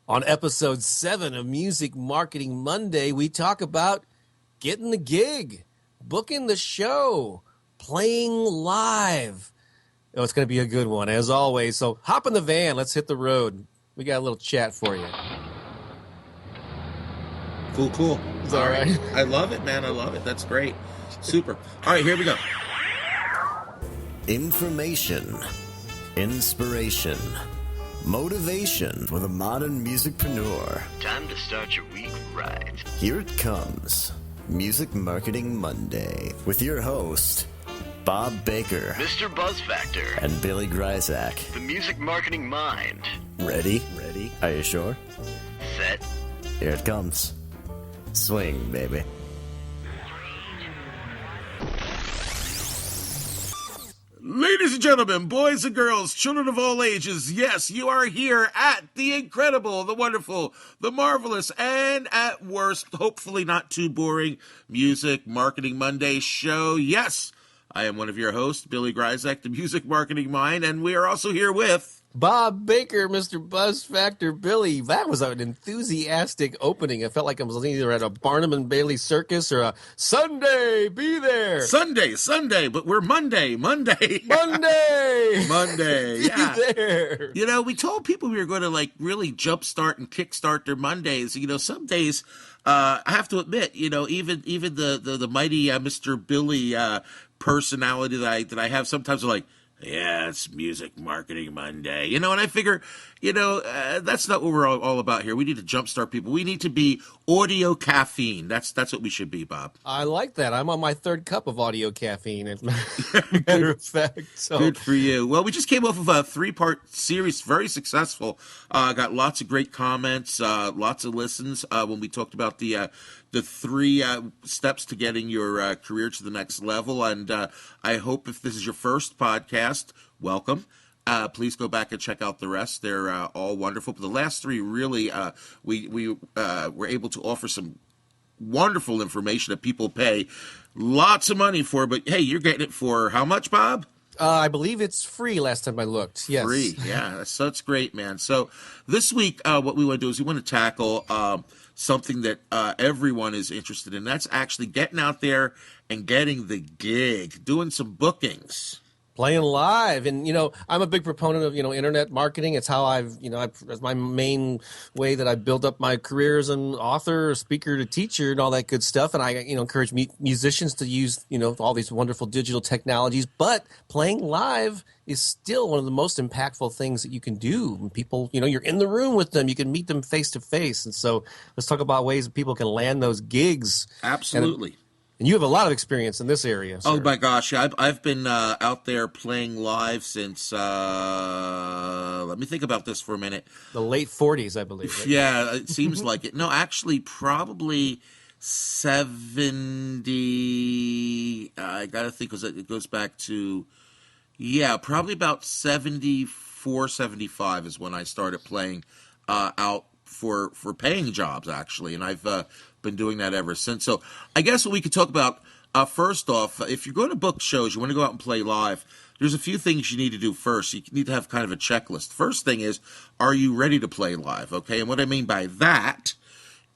On episode 7 of Music Marketing Monday, we talk about getting the gig, booking the show, playing live. Oh, it's going to be a good one, as always. So hop in the van. Let's hit the road. We got a little chat for you. Cool. Is that all right? I love it, man. I love it. That's great. Super. All right, here we go. Information, inspiration, motivation for the modern musicpreneur. Time to start your week right. Here it comes, Music Marketing Monday, with your host, Bob Baker, Mr. Buzz Factor, and Billy Gryzak. the music marketing mind. Ready? Are you sure? Set. Here it comes. Swing, baby. Ladies and gentlemen, boys and girls, children of all ages, yes, you are here at the incredible, the wonderful, the marvelous, and at worst, hopefully not too boring, Music Marketing Monday show. Yes, I am one of your hosts, Billy Gryzak, the Music Marketing Mind, and we are also here with... Bob Baker, Mr. Buzz Factor, Billy. That was an enthusiastic opening. It felt like I was either at a Barnum and Bailey circus or a Sunday, be there. Sunday, but we're Monday. Monday. Monday, yeah. Be there. You know, we told people we were going to really jumpstart and kickstart their Mondays. You know, some days, I have to admit, you know, even the mighty Mr. Billy personality that I have, sometimes are like, yeah, it's Music Marketing Monday. You know, and I figure, you know, that's not what we're all about here. We need to jumpstart people. We need to be audio caffeine. That's what we should be, Bob. I like that. I'm on my third cup of audio caffeine, as a matter of fact. So. Good for you. Well, we just came off of a 3-part series, very successful. Got lots of great comments, lots of listens when we talked about the 3 steps to getting your career to the next level. And I hope if this is your first podcast, welcome. Please go back and check out the rest. They're all wonderful. But the last 3 really, we were able to offer some wonderful information that people pay lots of money for. But hey, you're getting it for how much, Bob? I believe it's free last time I looked. Yes. Free, yeah. That's great, man. So this week, what we want to do is we want to tackle something that everyone is interested in. That's actually getting out there and getting the gig, doing some bookings. Playing live. And, you know, I'm a big proponent of, internet marketing. It's how that's my main way that I build up my career as an author, speaker, to teacher, and all that good stuff. And I, encourage musicians to use, all these wonderful digital technologies. But playing live is still one of the most impactful things that you can do. And people, you're in the room with them. You can meet them face to face. And so let's talk about ways that people can land those gigs. Absolutely. And you have a lot of experience in this area, sir. Oh, my gosh. I've been out there playing live since, let me think about this for a minute. The late 40s, I believe. Right? Yeah, it seems like it. No, actually, probably 70. I got to think because it goes back to, probably about 74, 75 is when I started playing out for paying jobs, actually. And I've been doing that ever since. So I guess what we could talk about, first off, if you're going to book shows, you want to go out and play live, there's a few things you need to do first. You need to have kind of a checklist. First thing is, are you ready to play live? Okay, and what I mean by that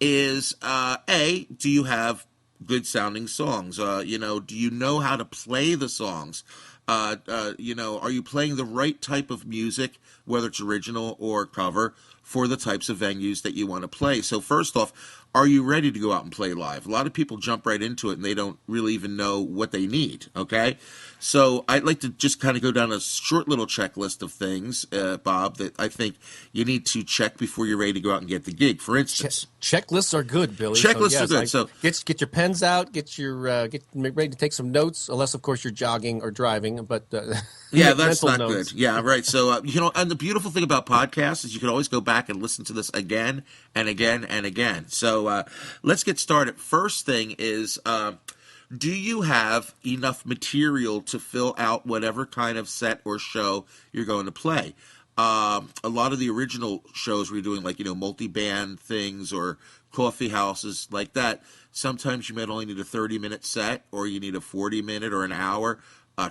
is, A, do you have good sounding songs? Do you know how to play the songs? Are you playing the right type of music, whether it's original or cover, for the types of venues that you want to play? So first off, are you ready to go out and play live? A lot of people jump right into it and they don't really even know what they need, okay? So I'd like to just kind of go down a short little checklist of things, Bob, that I think you need to check before you're ready to go out and get the gig. For instance, checklists are good, Billy. Checklists are good. So get your pens out, get ready to take some notes, unless of course you're jogging or driving. But yeah, that's not notes. good. Yeah, right. So and the beautiful thing about podcasts is you can always go back and listen to this again and again and again. So let's get started. First thing is, do you have enough material to fill out whatever kind of set or show you're going to play? A lot of the original shows we're doing, like, multi-band things or coffee houses like that, sometimes you might only need a 30-minute set, or you need a 40-minute or an hour.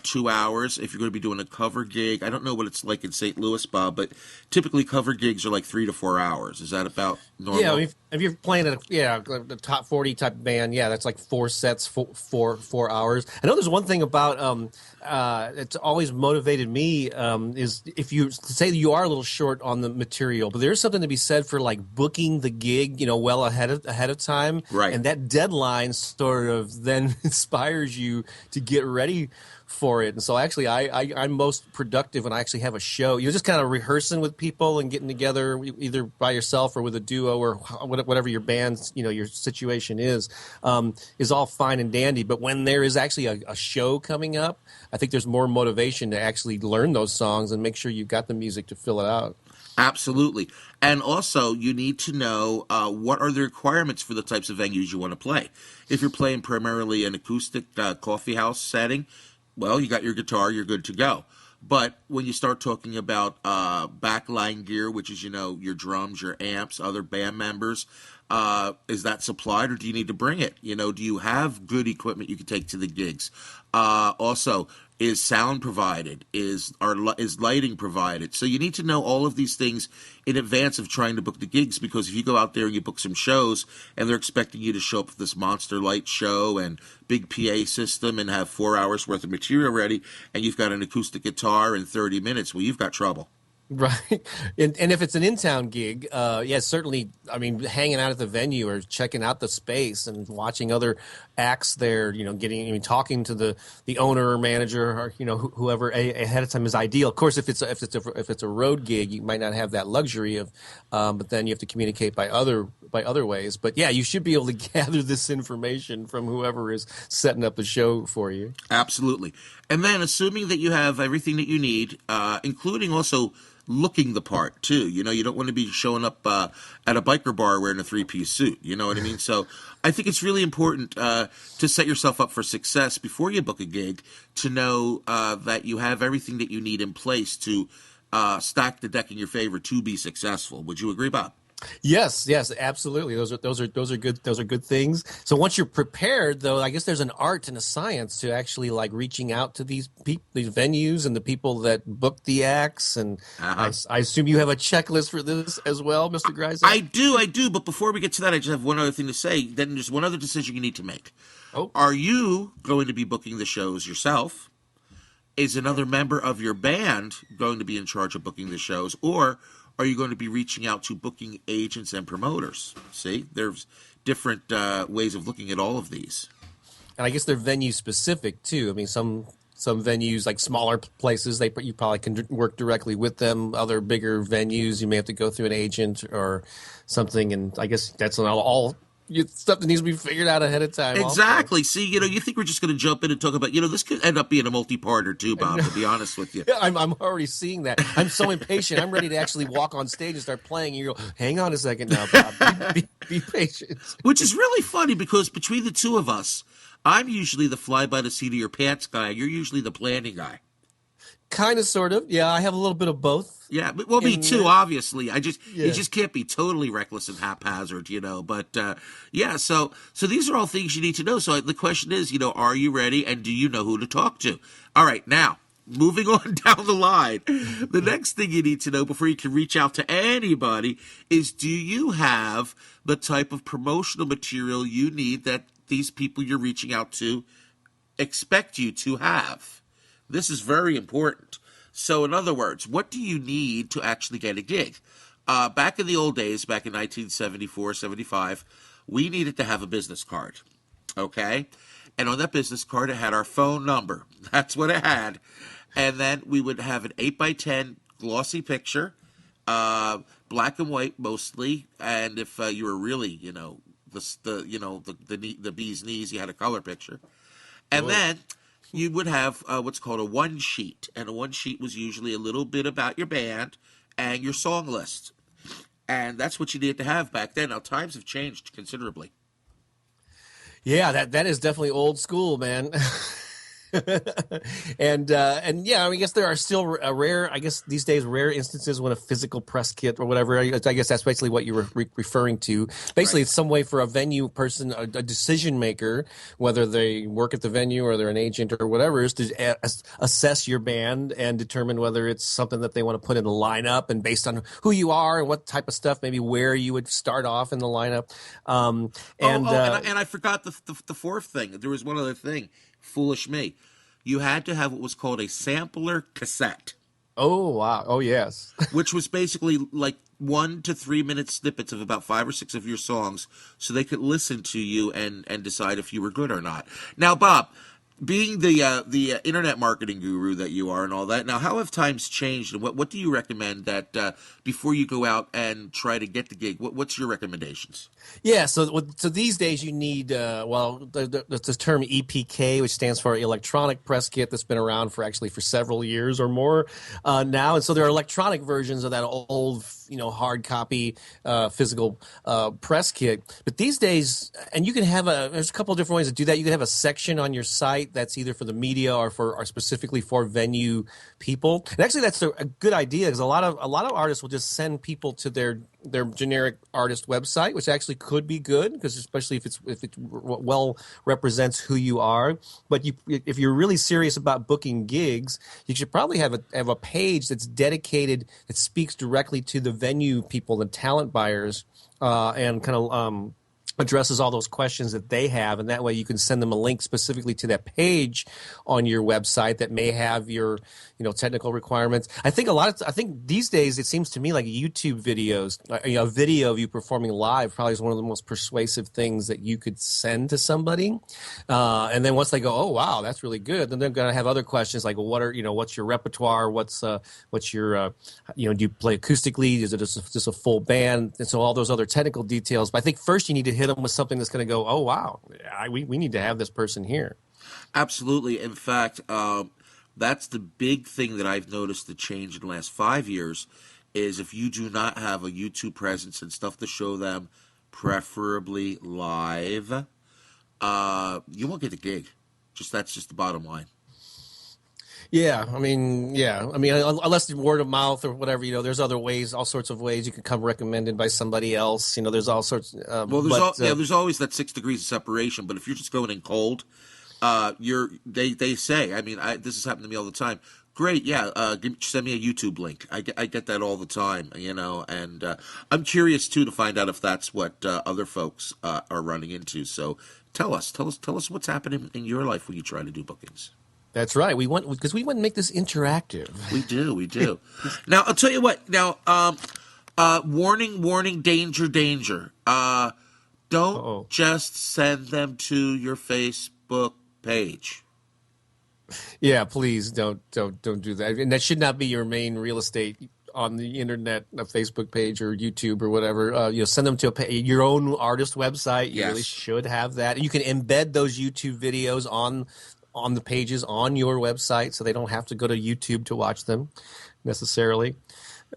2 hours. If you're going to be doing a cover gig, I don't know what it's like in St. Louis, Bob, but typically cover gigs are like 3 to 4 hours. Is that about normal? Yeah, if you're playing the top 40 type band, yeah, that's like 4 sets, 4 hours. I know there's one thing about it's always motivated me is if you say that you are a little short on the material, but there's something to be said for like booking the gig, well ahead of time, Right. and that deadline sort of then inspires you to get ready for it. And so actually I'm most productive when I actually have a show. You're just kind of rehearsing with people and getting together either by yourself or with a duo or whatever your band's, your situation is all fine and dandy. But when there is actually a show coming up, I think there's more motivation to actually learn those songs and make sure you've got the music to fill it out. Absolutely. And also, you need to know what are the requirements for the types of venues you want to play. If you're playing primarily an acoustic coffee house setting, well, you got your guitar, you're good to go. But when you start talking about backline gear, which is, your drums, your amps, other band members, is that supplied or do you need to bring it? Do you have good equipment you can take to the gigs? Also, is sound provided? Is lighting provided? So you need to know all of these things in advance of trying to book the gigs, because if you go out there and you book some shows and they're expecting you to show up for this monster light show and big PA system and have 4 hours worth of material ready, and you've got an acoustic guitar in 30 minutes, well, you've got trouble. Right. And if it's an in-town gig, certainly, hanging out at the venue or checking out the space and watching other acts there, talking to the owner or manager or, whoever ahead of time is ideal. Of course, if it's a road gig, you might not have that luxury of, but then you have to communicate by other ways. But yeah, you should be able to gather this information from whoever is setting up the show for you. Absolutely. And then assuming that you have everything that you need, including also looking the part too. You don't want to be showing up at a biker bar wearing a 3-piece suit. You know what I mean? So I think it's really important to set yourself up for success before you book a gig, to know that you have everything that you need in place to stack the deck in your favor to be successful. Would you agree, Bob? Yes, absolutely. Those are good things. So once you're prepared, though, I guess there's an art and a science to actually like reaching out to these venues and the people that book the acts. And I assume you have a checklist for this as well, Mr. Greiser? I do. But before we get to that, I just have one other thing to say. Then there's one other decision you need to make. Oh. Are you going to be booking the shows yourself? Is another member of your band going to be in charge of booking the shows? Or are you going to be reaching out to booking agents and promoters? See, there's different ways of looking at all of these. And I guess they're venue specific too. Some venues, like smaller places, you probably can work directly with them. Other bigger venues, you may have to go through an agent or something. And I guess that's all stuff that needs to be figured out ahead of time. Exactly. Also. See, you think we're just going to jump in and talk about, this could end up being a multi-parter too, Bob, to be honest with you. Yeah, I'm already seeing that. I'm so impatient. I'm ready to actually walk on stage and start playing. And you go, hang on a second now, Bob. Be patient. Which is really funny, because between the two of us, I'm usually the fly by the seat of your pants guy. You're usually the planning guy. Kind of, sort of. Yeah, I have a little bit of both. Yeah, well, me too, obviously. You just can't be totally reckless and haphazard, But, so these are all things you need to know. So the question is, are you ready, and do you know who to talk to? All right, now, moving on down the line, the next thing you need to know before you can reach out to anybody is, do you have the type of promotional material you need that these people you're reaching out to expect you to have? This is very important. So, in other words, what do you need to actually get a gig? Back in the old days, back in 1974, 75, we needed to have a business card, okay? And on that business card, it had our phone number. That's what it had. And then we would have an 8x10 glossy picture, black and white mostly. And if you were really, the bee's knees, you had a color picture. And then you would have what's called a one sheet. And a one sheet was usually a little bit about your band and your song list. And that's what you needed to have back then. Now, times have changed considerably. Yeah, that is definitely old school, man. And yeah, I mean, I guess there are still a rare, I guess these days, rare instances when a physical press kit or whatever. I guess that's basically what you were referring to. Basically, Right. it's some way for a venue person, a decision maker, whether they work at the venue or they're an agent or whatever, is to assess your band and determine whether it's something that they want to put in the lineup, and based on who you are and what type of stuff, maybe where you would start off in the lineup. And I forgot the fourth thing. There was one other thing. Foolish me. You had to have what was called a sampler cassette, Oh wow! Oh yes. which was basically like 1 to 3 minute snippets of about 5 or 6 of your songs, so they could listen to you and decide if you were good or not. Now, Bob, being the internet marketing guru that you are and all that, now how have times changed, and what do you recommend that before you go out and try to get the gig? What's your recommendations? Yeah, so these days you need there's this term EPK, which stands for electronic press kit, that's been around for several years or more now, and so there are electronic versions of that old hard copy physical press kit. But these days, and you can have there's a couple of different ways to do that. You can have a section on your site that's either for the media or specifically for venue people. And actually, that's a good idea, because a lot of artists will just send people to their generic artist website, which actually could be good, because especially if it well represents who you are. But if you're really serious about booking gigs, you should probably have a page that's dedicated, that speaks directly to the venue people, the talent buyers, and kind of addresses all those questions that they have, and that way you can send them a link specifically to that page on your website that may have your technical requirements. I think these days it seems to me like YouTube videos, a video of you performing live probably is one of the most persuasive things that you could send to somebody, and then once they go, oh wow, that's really good, then they're going to have other questions like, well, what's your repertoire, what's your do you play acoustically, is it just a full band, and so all those other technical details. But I think first you need to hit them with something that's going to go, oh wow, we need to have this person here. Absolutely. In fact, that's the big thing that I've noticed the change in the last 5 years is if you do not have a YouTube presence and stuff to show them, preferably live, you won't get the gig. That's just the bottom line. Yeah, I mean, unless the word of mouth or whatever, there's other ways, all sorts of ways you can come recommended by somebody else. There's all sorts. There's always that 6 degrees of separation. But if you're just going in cold, they say. I mean, this has happened to me all the time. Great, yeah. Send me a YouTube link. I get that all the time. And I'm curious too to find out if that's what other folks are running into. So tell us what's happening in your life when you try to do bookings. That's right. Because we want to make this interactive. We do. Now, I'll tell you what. Now, warning, danger. Don't just send them to your Facebook page. Yeah, please don't do that. And that should not be your main real estate on the internet, a Facebook page or YouTube or whatever. Send them to your own artist website. You really should have that. You can embed those YouTube videos on the pages on your website, so they don't have to go to YouTube to watch them necessarily.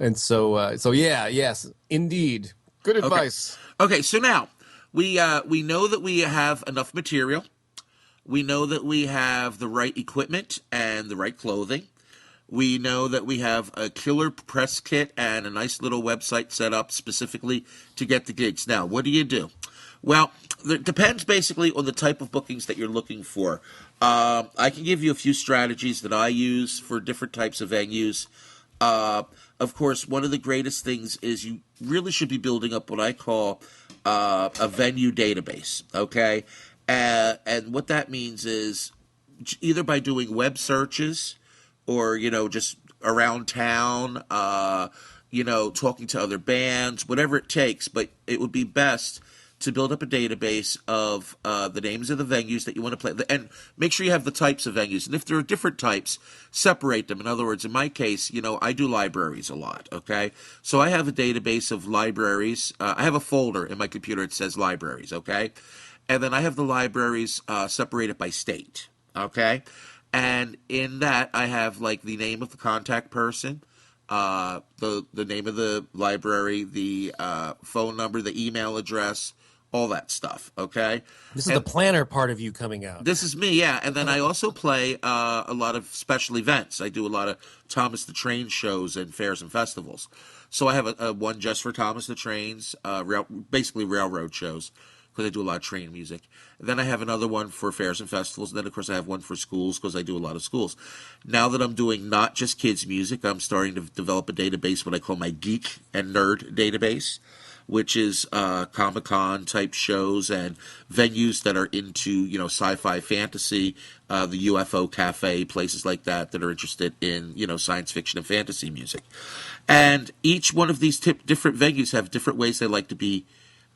And so yes, indeed, good advice. Okay, so now we know that we have enough material. We know that we have the right equipment and the right clothing. We know that we have a killer press kit and a nice little website set up specifically to get the gigs. Now, what do you do? Well, it depends basically on the type of bookings that you're looking for. I can give you a few strategies that I use for different types of venues. Of course, one of the greatest things is you really should be building up what I call a venue database, okay? And what that means is either by doing web searches or, just around town, talking to other bands, whatever it takes. But it would be best to build up a database of the names of the venues that you want to play. And make sure you have the types of venues. And if there are different types, separate them. In other words, in my case, I do libraries a lot, okay? So I have a database of libraries. I have a folder in my computer that says libraries, okay? And then I have the libraries separated by state, okay? And in that, I have, like, the name of the contact person, the name of the library, the phone number, the email address, all that stuff. Okay. This is the planner part of you coming out. This is me, yeah. And then I also play a lot of special events. I do a lot of Thomas the Train shows and fairs and festivals. So I have a one just for Thomas the Trains, basically railroad shows, because I do a lot of train music. And then I have another one for fairs and festivals. And then, of course, I have one for schools, because I do a lot of schools. Now that I'm doing not just kids' music, I'm starting to develop a database, what I call my Geek and Nerd database, which is Comic-Con type shows and venues that are into, sci-fi, fantasy, the UFO Cafe, places like that are interested in, science fiction and fantasy music. And each one of these different venues have different ways they like to be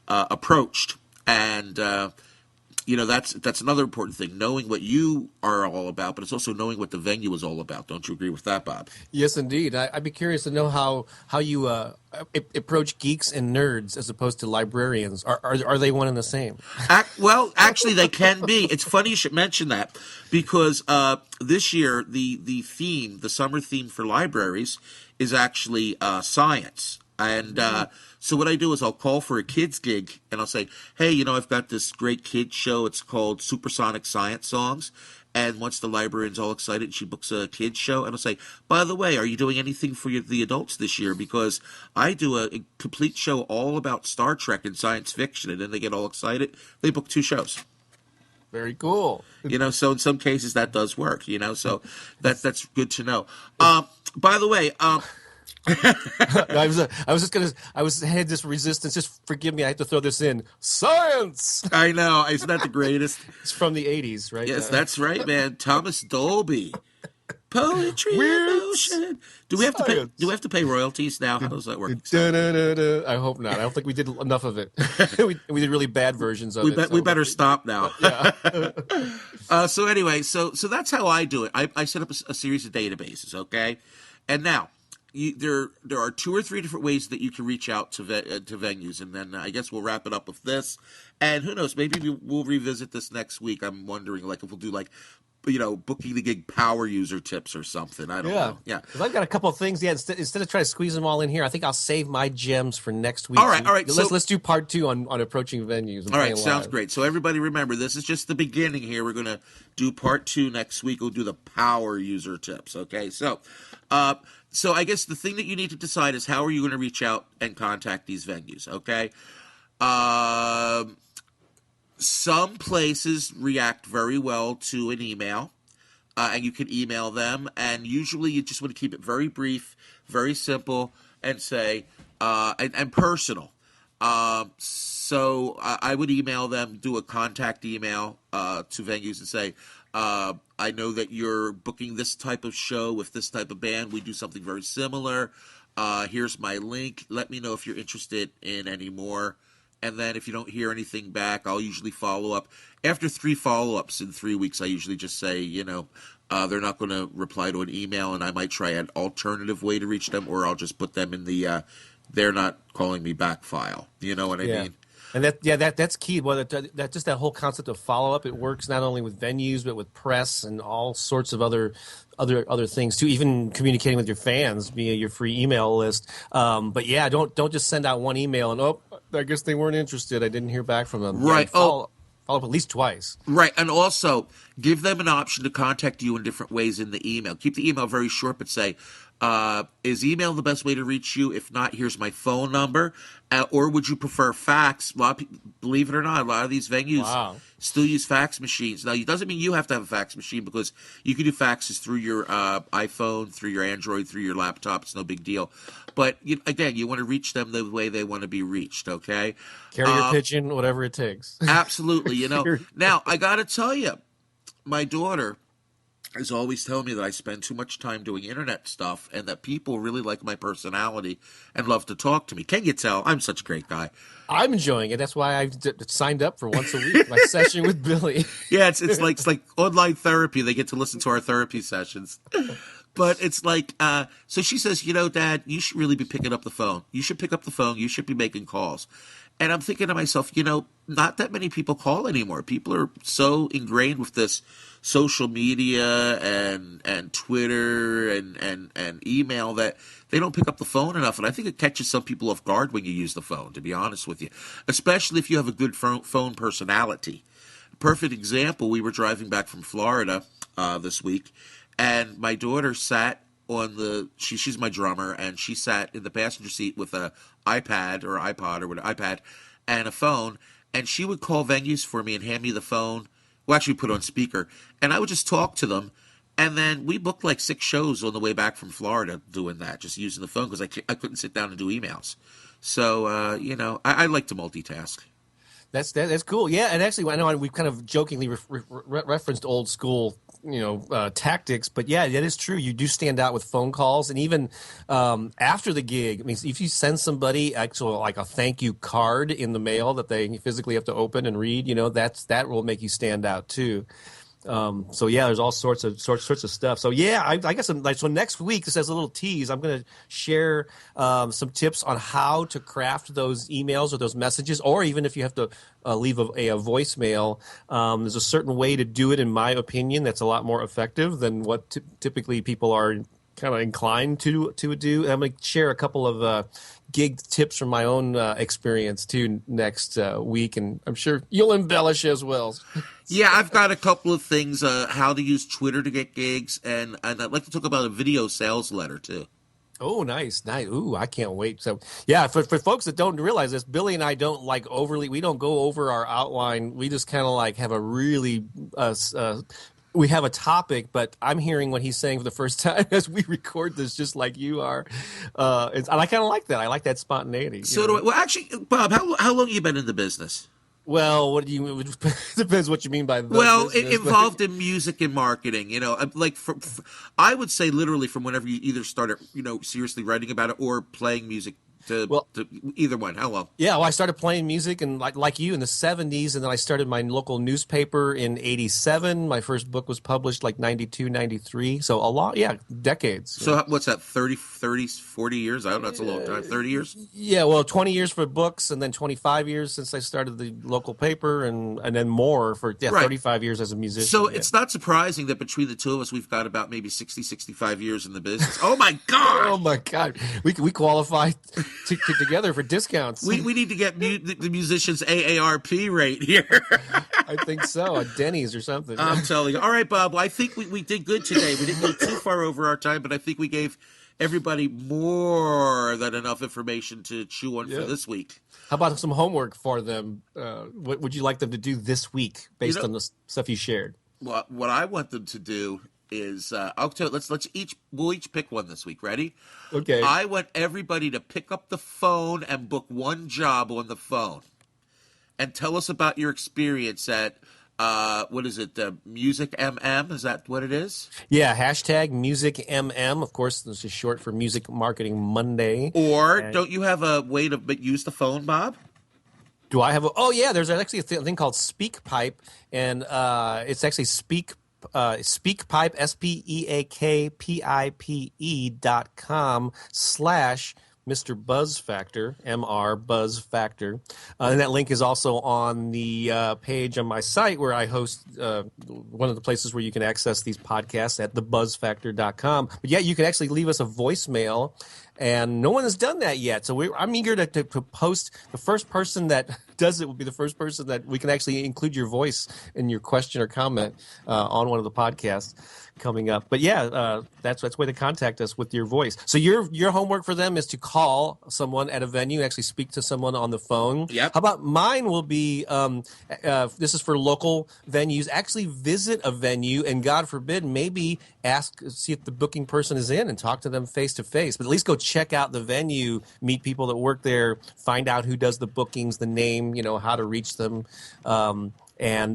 approached. And that's another important thing, knowing what you are all about, but it's also knowing what the venue is all about. Don't you agree with that, Bob? Yes, indeed. I'd be curious to know how you approach geeks and nerds as opposed to librarians. Are they one and the same? Well, actually, they can be. It's funny you should mention that, because this year the summer theme for libraries is actually science. And so what I do is I'll call for a kids gig, and I'll say, hey, I've got this great kids show. It's called Supersonic Science Songs. And once the librarian's all excited, she books a kids show, and I'll say, by the way, are you doing anything for the adults this year? Because I do a complete show all about Star Trek and science fiction, and then they get all excited. They book 2 shows. Very cool. So in some cases that does work, so that's good to know. By the way, I had this resistance. Just forgive me. I have to throw this in. Science. I know. Isn't that the greatest? It's from the 80s, right? Yes, that's right, man. Thomas Dolby. Poetry in motion. Do we have to pay royalties now? How does that work? I hope not. I don't think we did enough of it. we did really bad versions of it. We better stop now. Yeah. So anyway, so that's how I do it. I set up a series of databases, okay? And now, there are 2 or 3 different ways that you can reach out to venues, and then I guess we'll wrap it up with this. And who knows, maybe we'll revisit this next week. I'm wondering, if we'll do booking the gig power user tips or something. I don't know. Yeah, because I've got a couple of things. Yeah, instead of trying to squeeze them all in here, I think I'll save my gems for next week. All right. Let's do part 2 on approaching venues. All right, sounds great. So everybody, remember, this is just the beginning here. We're gonna do part 2 next week. We'll do the power user tips. Okay, so. So I guess the thing that you need to decide is how are you going to reach out and contact these venues, okay? Some places react very well to an email, and you can email them, and usually you just want to keep it very brief, very simple, and say, and personal. So I would email them, do a contact email to venues and say, I know that you're booking this type of show with this type of band. We do something very similar. Here's my link. Let me know if you're interested in any more. And then if you don't hear anything back, I'll usually follow up. After 3 follow-ups in 3 weeks, I usually just say, they're not going to reply to an email, and I might try an alternative way to reach them, or I'll just put them in the they're not calling me back file. You know what I mean? And that's key. Well, that just that whole concept of follow up, it works not only with venues but with press and all sorts of other things too. Even communicating with your fans via your free email list. But yeah, don't just send out one email and I guess they weren't interested. I didn't hear back from them. Right. Follow up at least twice. Right, and also give them an option to contact you in different ways in the email. Keep the email very short, but say, is email the best way to reach you? If not, here's my phone number. Or would you prefer fax? A lot of people, believe it or not, a lot of these venues still use fax machines. Now, it doesn't mean you have to have a fax machine, because you can do faxes through your iPhone, through your Android, through your laptop. It's no big deal. But, again, you want to reach them the way they want to be reached, okay? Carrier pigeon, whatever it takes. Absolutely, Now, I got to tell you, my daughter is always telling me that I spend too much time doing internet stuff and that people really like my personality and love to talk to me. Can you tell? I'm such a great guy. I'm enjoying it. That's why I've signed up for once a week, my session with Billy. Yeah, it's like online therapy. They get to listen to our therapy sessions. But it's like, so she says, Dad, you should really be picking up the phone. You should pick up the phone. You should be making calls. And I'm thinking to myself, not that many people call anymore. People are so ingrained with this social media and Twitter and email that they don't pick up the phone enough. And I think it catches some people off guard when you use the phone, to be honest with you, especially if you have a good phone personality. Perfect example, we were driving back from Florida this week, and my daughter sat on she's my drummer, and she sat in the passenger seat with a iPad or iPod or whatever, iPad and a phone, and she would call venues for me and hand me the phone. Well, actually put on speaker, and I would just talk to them. And then we booked like 6 shows on the way back from Florida doing that, just using the phone because I couldn't sit down and do emails. So, I like to multitask. That's cool. Yeah, and actually, I know we've kind of jokingly referenced old school, tactics, but yeah, it is true. You do stand out with phone calls, and even after the gig. I mean, if you send somebody actual like a thank you card in the mail that they physically have to open and read, that will make you stand out too. So yeah, there's all sorts of stuff. So yeah, I guess so next week, this has a little tease. I'm going to share some tips on how to craft those emails or those messages, or even if you have to leave a voicemail. There's a certain way to do it, in my opinion, that's a lot more effective than what typically people are kind of inclined to do. And I'm going to share a couple of gig tips from my own experience too next week, and I'm sure you'll embellish as well. Yeah, I've got a couple of things, how to use Twitter to get gigs, and I'd like to talk about a video sales letter, too. Oh, nice. Ooh, I can't wait. So, yeah, for folks that don't realize this, Billy and I don't we don't go over our outline. We just kind of like have a really, we have a topic, but I'm hearing what he's saying for the first time as we record this, just like you are. And I kind of like that. I like that spontaneity. So do I. Well, actually, Bob, how long have you been in the business? Well, what do you? It depends what you mean by the Well, business, involved in music and marketing. Like I would say literally from whenever you either started, seriously writing about it or playing music. To either one. How long? Yeah, well, I started playing music and like you in the 70s, and then I started my local newspaper in 87. My first book was published like 92, 93. So a lot, decades. So what's that, 30, 40 years? I don't know, it's a long time. 30 years? Yeah, well, 20 years for books, and then 25 years since I started the local paper, and then more for 35 years as a musician. So it's not surprising that between the two of us, we've got about maybe 60, 65 years in the business. Oh, my God! Oh, my God. We qualify together for discounts. We need to get the musician's AARP rate here. I think so, a Denny's or something. I'm telling you. All right, Bob. Well, I think we did good today. We didn't go too far over our time, but I think we gave everybody more than enough information to chew on for this week. How about some homework for them? What would you like them to do this week based on the stuff you shared? Well, what I want them to do is I'll tell you, we'll each pick one this week. Ready? Okay. I want everybody to pick up the phone and book one job on the phone, and tell us about your experience at what is it? Music MM? Is that what it is? Yeah. Hashtag Music MM. Of course, this is short for Music Marketing Monday. Or don't you have a way to use the phone, Bob? Do I have there's actually a thing called SpeakPipe, and it's actually SpeakPipe, SpeakPipe.com/Mr. Buzz Factor, MR Buzz Factor. And that link is also on the page on my site where I host one of the places where you can access these podcasts at thebuzzfactor.com. But yeah, you can actually leave us a voicemail, and no one has done that yet. So I'm eager to post. The first person that does it will be the first person that we can actually include your voice in your question or comment on one of the podcasts coming up. But yeah, that's a way to contact us with your voice. So your homework for them is to call someone at a venue, actually speak to someone on the phone. Yep. How about mine will be, this is for local venues, actually visit a venue and, God forbid, maybe see if the booking person is in and talk to them face to face. But at least go check out the venue, meet people that work there, find out who does the bookings, the name, how to reach them, and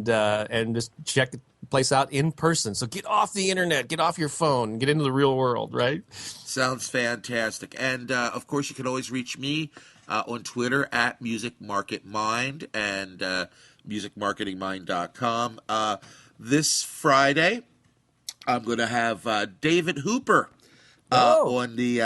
just check the place out in person. So get off the internet, get off your phone, get into the real world, right? Sounds fantastic. And of course, you can always reach me on Twitter at MusicMarketMind and MusicMarketingMind.com. This Friday, I'm going to have David Hooper on the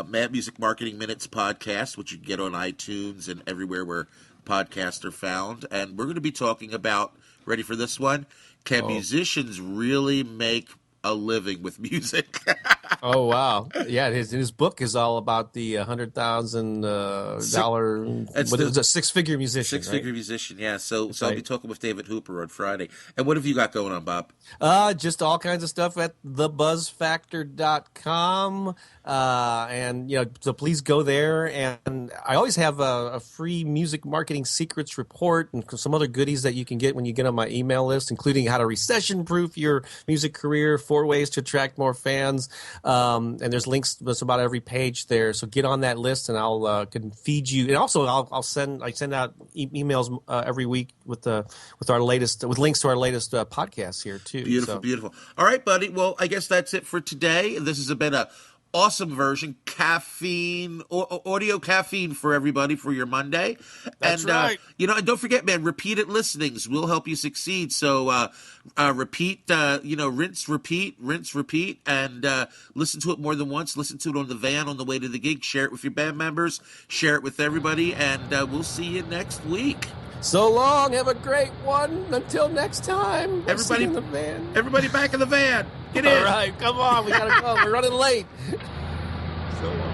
Mad Music Marketing Minutes podcast, which you can get on iTunes and everywhere where podcasts are found. And we're going to be talking about, ready for this one? Can musicians really make a living with music? Oh wow! Yeah, his book is all about the $100,000. What is a six-figure musician? Six-figure musician, yeah. So I'll be talking with David Hooper on Friday. And what have you got going on, Bob? Just all kinds of stuff at thebuzzfactor.com. And so please go there. And I always have a free music marketing secrets report and some other goodies that you can get when you get on my email list, including how to recession-proof your music career, 4 ways to attract more fans. And there's links to about every page there. So get on that list, and I'll can feed you. And also, I send out emails every week with links to our latest podcasts here too. Beautiful. All right, buddy. Well, I guess that's it for today. This has been a awesome version, audio caffeine for everybody for your Monday. That's right. And don't forget, man, repeated listenings will help you succeed. So repeat, rinse, repeat, and listen to it more than once. Listen to it on the van on the way to the gig. Share it with your band members. Share it with everybody, and we'll see you next week. So long. Have a great one. Until next time. Everybody in the van. Everybody back in the van. Get in. All right. Come on. We got to go. We're running late. So long.